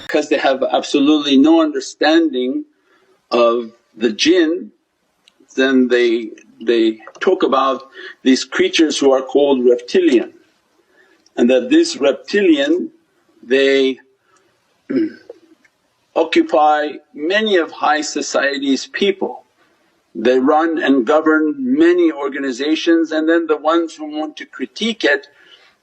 Because they have absolutely no understanding of the jinn, then they talk about these creatures who are called reptilian, and that this reptilian they occupy many of high society's people. They run and govern many organizations, and then the ones who want to critique it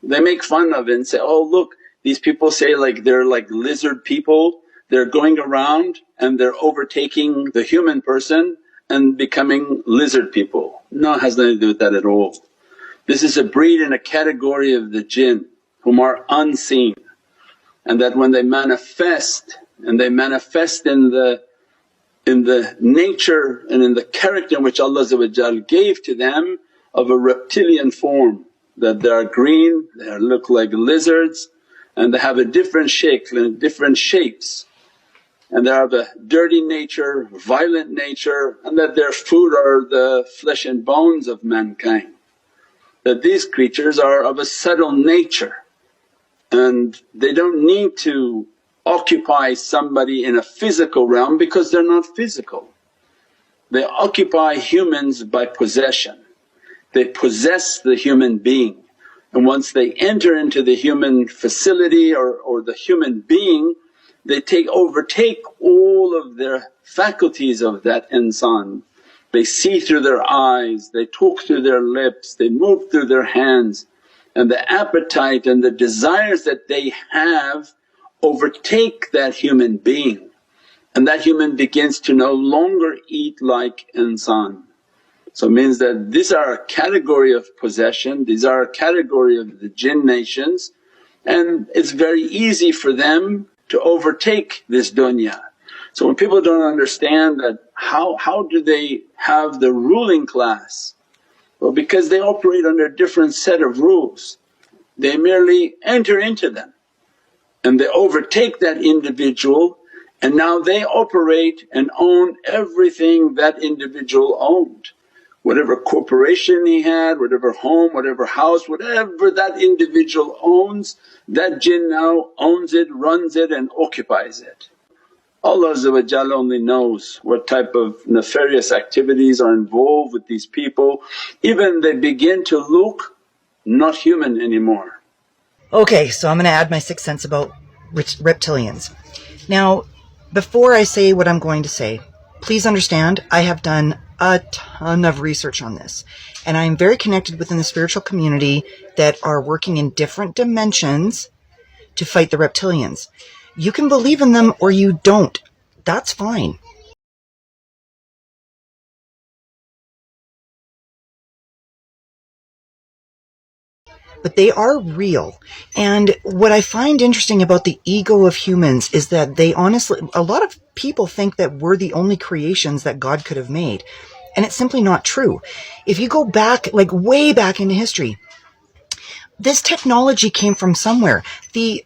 they make fun of it and say, oh look, these people say like they're like lizard people, they're going around and they're overtaking the human person and becoming lizard people. No, it has nothing to do with that at all. This is a breed and a category of the jinn whom are unseen, and that when they manifest and they manifest in the nature and in the character in which Allah gave to them of a reptilian form, that they are green, they look like lizards, and they have a different shape and different shapes, and they have a dirty nature, violent nature, and that their food are the flesh and bones of mankind. That these creatures are of a subtle nature and they don't need to occupy somebody in a physical realm because they're not physical. They occupy humans by possession. They possess the human being, and once they enter into the human facility or the human being, they overtake all of their faculties of that insan. They see through their eyes, they talk through their lips, they move through their hands, and the appetite and the desires that they have overtake that human being, and that human begins to no longer eat like insan. So it means that these are a category of possession, these are a category of the jinn nations, and it's very easy for them to overtake this dunya. So when people don't understand that how do they have the ruling class? Well, because they operate under a different set of rules. They merely enter into them and they overtake that individual, and now they operate and own everything that individual owned. Whatever corporation he had, whatever home, whatever house, whatever that individual owns, that jinn now owns it, runs it and occupies it. Allah only knows what type of nefarious activities are involved with these people, even they begin to look not human anymore. Okay, so I'm going to add my 6 cents about reptilians. Now, before I say what I'm going to say, please understand I have done a ton of research on this, and I'm very connected within the spiritual community that are working in different dimensions to fight the reptilians. You can believe in them or you don't, that's fine. but they are real. And what I find interesting about the ego of humans is that they honestly, a lot of people think that we're the only creations that God could have made. And it's simply not true. If you go back, like way back into history, this technology came from somewhere. The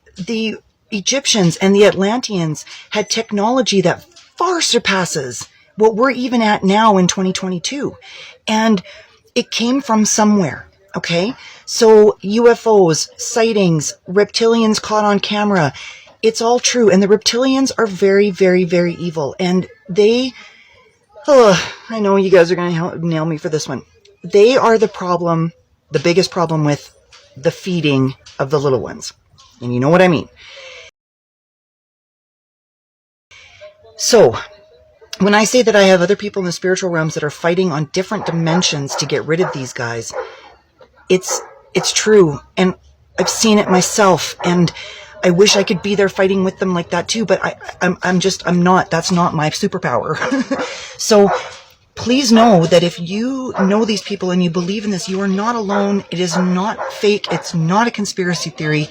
Egyptians and the Atlanteans had technology that far surpasses what we're even at now in 2022. And it came from somewhere. Okay. So UFOs, sightings, reptilians caught on camera. It's all true. And the reptilians are very, very, very evil. And they, I know you guys are going to nail me for this one. They are the problem, the biggest problem with the feeding of the little ones. And you know what I mean. So, when I say that I have other people in the spiritual realms that are fighting on different dimensions to get rid of these guys, it's true. And I've seen it myself. And I wish I could be there fighting with them like that too. But I'm not. That's not my superpower. So, please know that if you know these people and you believe in this, you are not alone. It is not fake. It's not a conspiracy theory.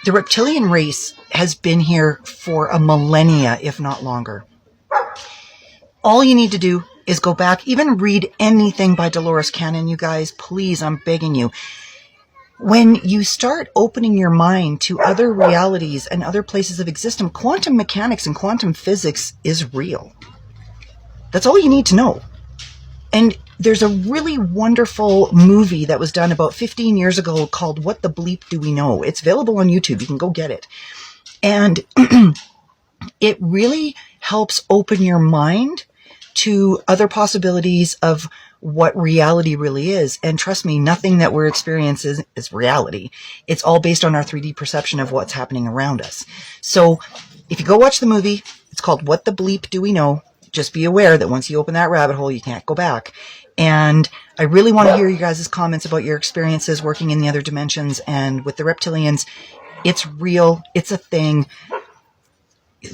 The reptilian race has been here for a millennia, if not longer. All you need to do is go back, even read anything by Dolores Cannon, you guys. Please, I'm begging you. When you start opening your mind to other realities and other places of existence, quantum mechanics and quantum physics is real. That's all you need to know. And there's a really wonderful movie that was done about 15 years ago called What the Bleep Do We Know? It's available on YouTube. You can go get it. And it really helps open your mind to other possibilities of what reality really is. And trust me, nothing that we're experiencing is reality. It's all based on our 3D perception of what's happening around us. So if you go watch the movie, it's called What the Bleep Do We Know? Just be aware that once you open that rabbit hole, you can't go back. And I really want to hear you guys' comments about your experiences working in the other dimensions and with the reptilians. It's real. It's a thing.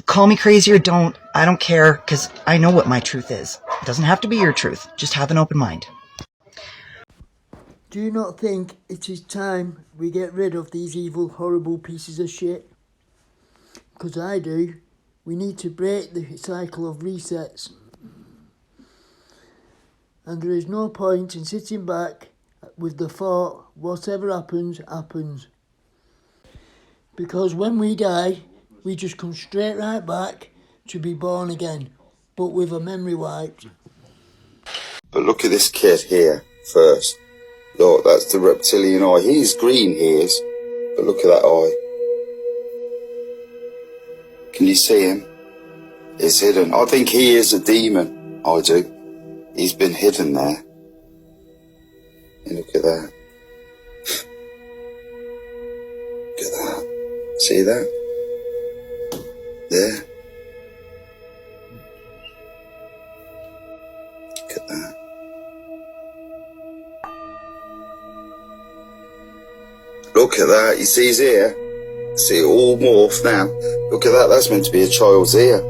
Call me crazy or don't. I don't care, because I know what my truth is. It doesn't have to be your truth. Just have an open mind. Do you not think it is time we get rid of these evil, horrible pieces of shit? Because I do. We need to break the cycle of resets. And there is no point in sitting back with the thought, whatever happens, happens. Because when we die, we just come straight right back to be born again, but with a memory wiped. But look at this kid here first. Look, that's the reptilian eye. He's green, he is. But look at that eye. Can you see him? It's hidden. I think he is a demon. I do. He's been hidden there. And look at that. Look at that. See that? There. Look at that. Look at that. You see his ear? See it all morph now. Look at that. That's meant to be a child's ear.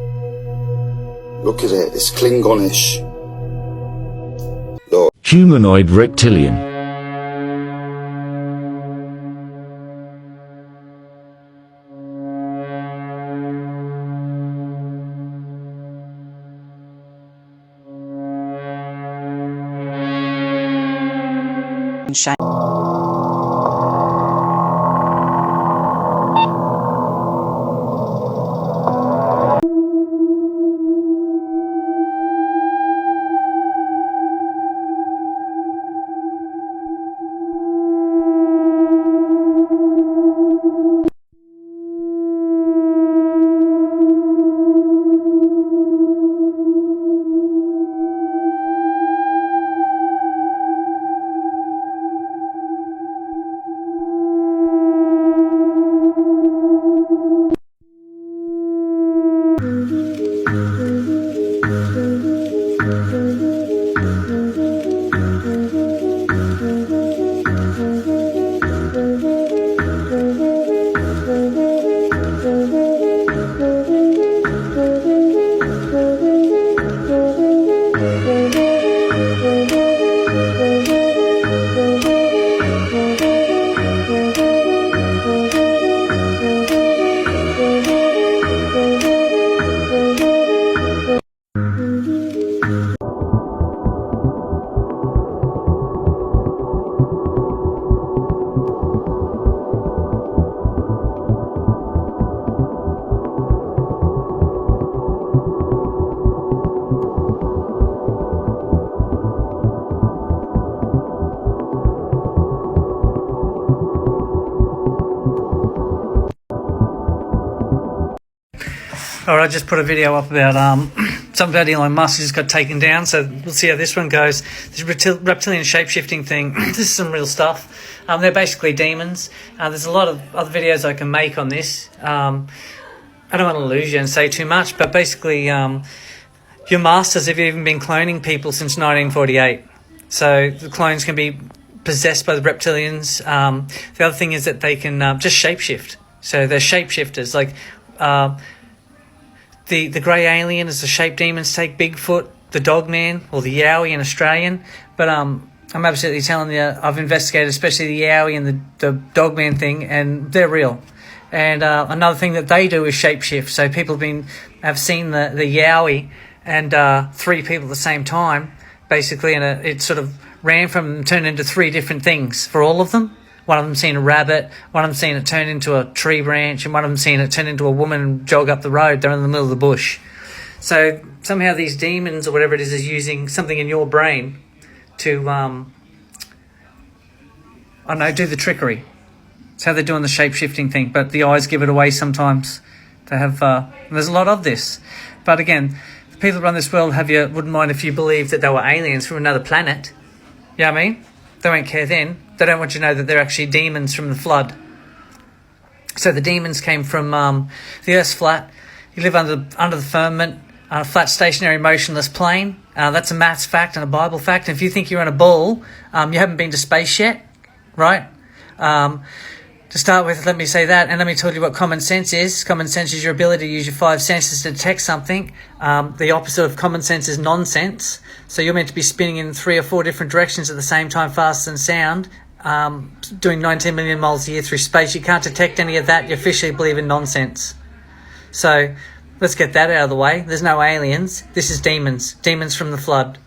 Look at it. It's Klingonish. Look. Humanoid reptilian. All right, I just put a video up about something about Elon Musk who just got taken down, so we'll see how this one goes. This reptilian shape-shifting thing, this is some real stuff. They're basically demons. There's a lot of other videos I can make on this. I don't want to lose you and say too much, but basically your masters have even been cloning people since 1948. So the clones can be possessed by the reptilians. The other thing is that they can just shapeshift. So they're shapeshifters. Like the grey alien is the shape demons take Bigfoot, the dogman, or the Yowie in Australian. But I'm absolutely telling you, I've investigated especially the Yowie and the dogman thing, and they're real. And another thing that they do is shapeshift. So people have seen the Yowie and 3 people at the same time, basically, and it sort of ran from them, turned into 3 different things for all of them. One of them seen a rabbit, one of them seen it turn into a tree branch, and one of them seen it turn into a woman and jog up the road. They're in the middle of the bush. So somehow these demons or whatever it is using something in your brain to, I don't know, do the trickery. That's how they're doing the shape-shifting thing, but the eyes give it away sometimes. They have, there's a lot of this. But again, the people that run this world wouldn't mind if you believed that they were aliens from another planet. You know what I mean? They won't care then. They don't want you to know that they're actually demons from the flood. So the demons came from the Earth's flat. You live under the firmament, on a flat, stationary, motionless plane. That's a maths fact and a Bible fact. And if you think you're on a ball, you haven't been to space yet, right? To start with, let me say that, and let me tell you what common sense is. Common sense is your ability to use your 5 senses to detect something. The opposite of common sense is nonsense. So you're meant to be spinning in 3 or 4 different directions at the same time, faster than sound, doing 19 million miles a year through space. You can't detect any of that. You officially believe in nonsense. So let's get that out of the way. There's no aliens. This is demons. Demons from the flood.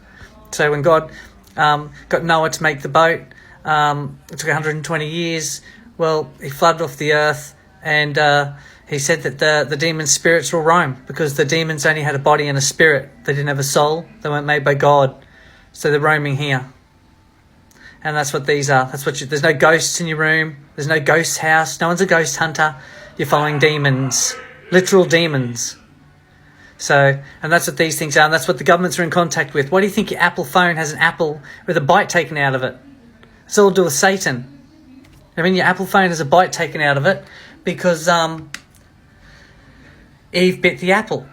So when God got Noah to make the boat, it took 120 years. Well, he flooded off the earth, and he said that the demon spirits will roam, because the demons only had a body and a spirit. They didn't have a soul. They weren't made by God. So they're roaming here. And that's what these are. There's no ghosts in your room. There's no ghost house. No one's a ghost hunter. You're following demons. Literal demons. So, and that's what these things are, and that's what the governments are in contact with. Why do you think your Apple phone has an apple with a bite taken out of it? It's all to do with Satan. I mean, your Apple phone has a bite taken out of it because Eve bit the apple.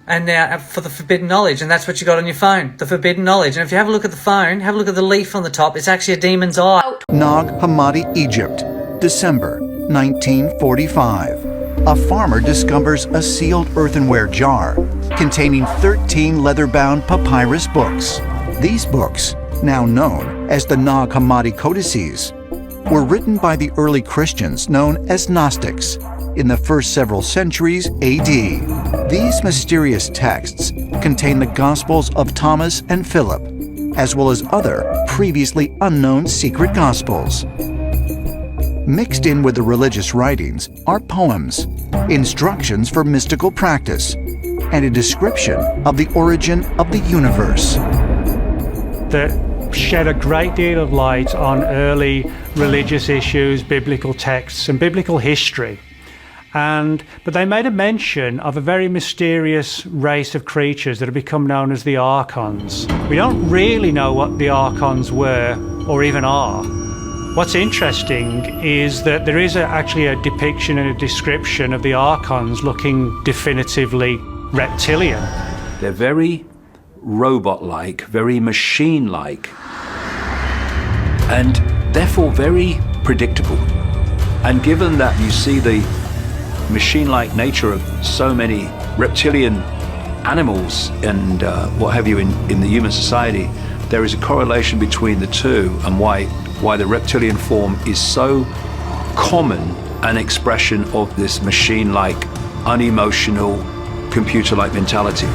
And now for the forbidden knowledge, and that's what you got on your phone, the forbidden knowledge. And if you have a look at the phone, have a look at the leaf on the top, it's actually a demon's eye. Nag Hammadi, Egypt, December 1945. A farmer discovers a sealed earthenware jar containing 13 leather-bound papyrus books. These books, now known as the Nag Hammadi Codices, were written by the early Christians known as Gnostics in the first several centuries AD. These mysterious texts contain the Gospels of Thomas and Philip, as well as other previously unknown secret Gospels. Mixed in with the religious writings are poems, instructions for mystical practice, and a description of the origin of the universe. That shed a great deal of light on early religious issues, biblical texts, and biblical history. But they made a mention of a very mysterious race of creatures that have become known as the Archons. We don't really know what the Archons were or even are. What's interesting is that there is actually a depiction and a description of the Archons looking definitively reptilian. They're very robot-like, very machine-like, and therefore very predictable. And given that you see the machine-like nature of so many reptilian animals and what have you in the human society, there is a correlation between the two, and why the reptilian form is so common an expression of this machine-like, unemotional, computer-like mentality.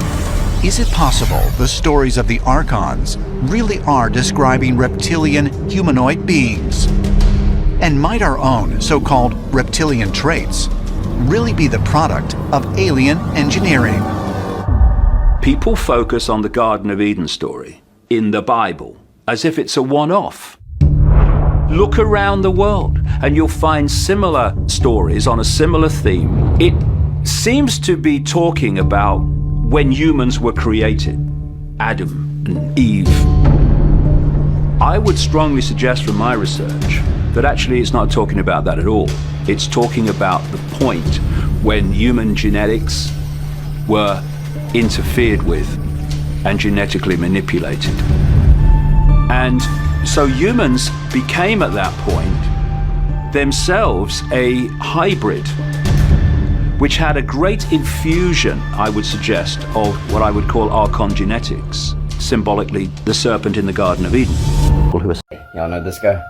Is it possible the stories of the Archons really are describing reptilian humanoid beings? And might our own so-called reptilian traits really be the product of alien engineering? People focus on the Garden of Eden story in the Bible as if it's a one-off. Look around the world and you'll find similar stories on a similar theme. It seems to be talking about when humans were created, Adam and Eve. I would strongly suggest from my research that actually it's not talking about that at all. It's talking about the point when human genetics were interfered with and genetically manipulated. And so humans became at that point themselves a hybrid, which had a great infusion, I would suggest, of what I would call Archon genetics, symbolically the serpent in the Garden of Eden. Y'all know this guy?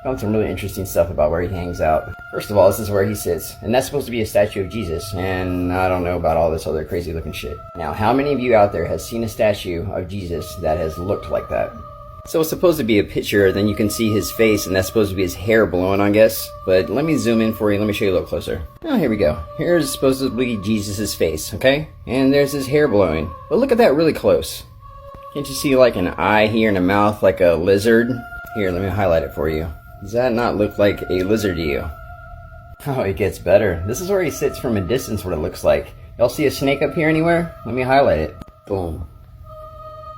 Found some really interesting stuff about where he hangs out. First of all, this is where he sits, and that's supposed to be a statue of Jesus, and I don't know about all this other crazy looking shit. Now, how many of you out there has seen a statue of Jesus that has looked like that? So it's supposed to be a picture, then you can see his face, and that's supposed to be his hair blowing, I guess. But let me zoom in for you, let me show you a little closer. Oh, here we go. Here's supposedly Jesus' face, okay? And there's his hair blowing. But look at that really close. Can't you see like an eye here and a mouth like a lizard? Here, let me highlight it for you. Does that not look like a lizard to you? Oh, it gets better. This is where he sits from a distance, what it looks like. Y'all see a snake up here anywhere? Let me highlight it. Boom.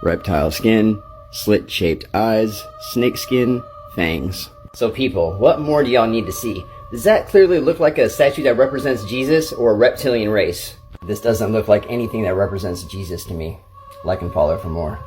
Reptile skin, slit-shaped eyes, snake skin, fangs. So people, what more do y'all need to see? Does that clearly look like a statue that represents Jesus or a reptilian race? This doesn't look like anything that represents Jesus to me. Like and follow for more.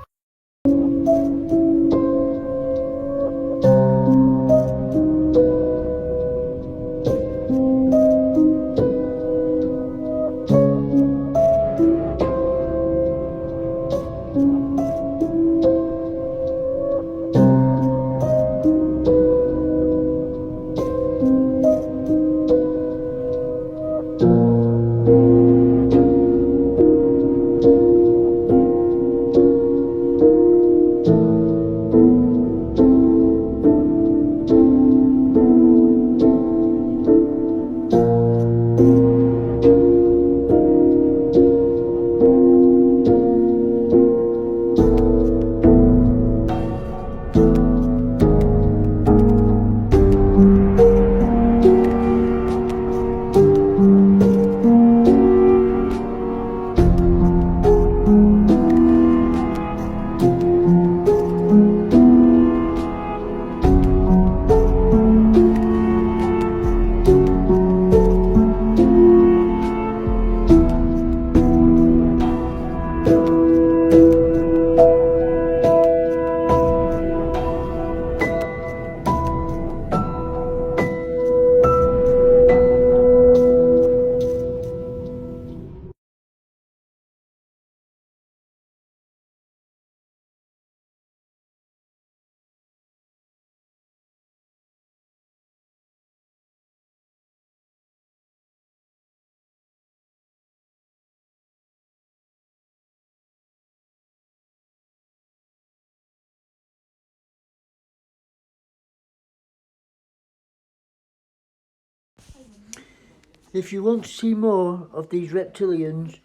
If you want to see more of these reptilians,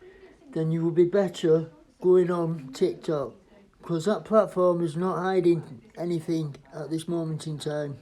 then you will be better going on TikTok, because that platform is not hiding anything at this moment in time.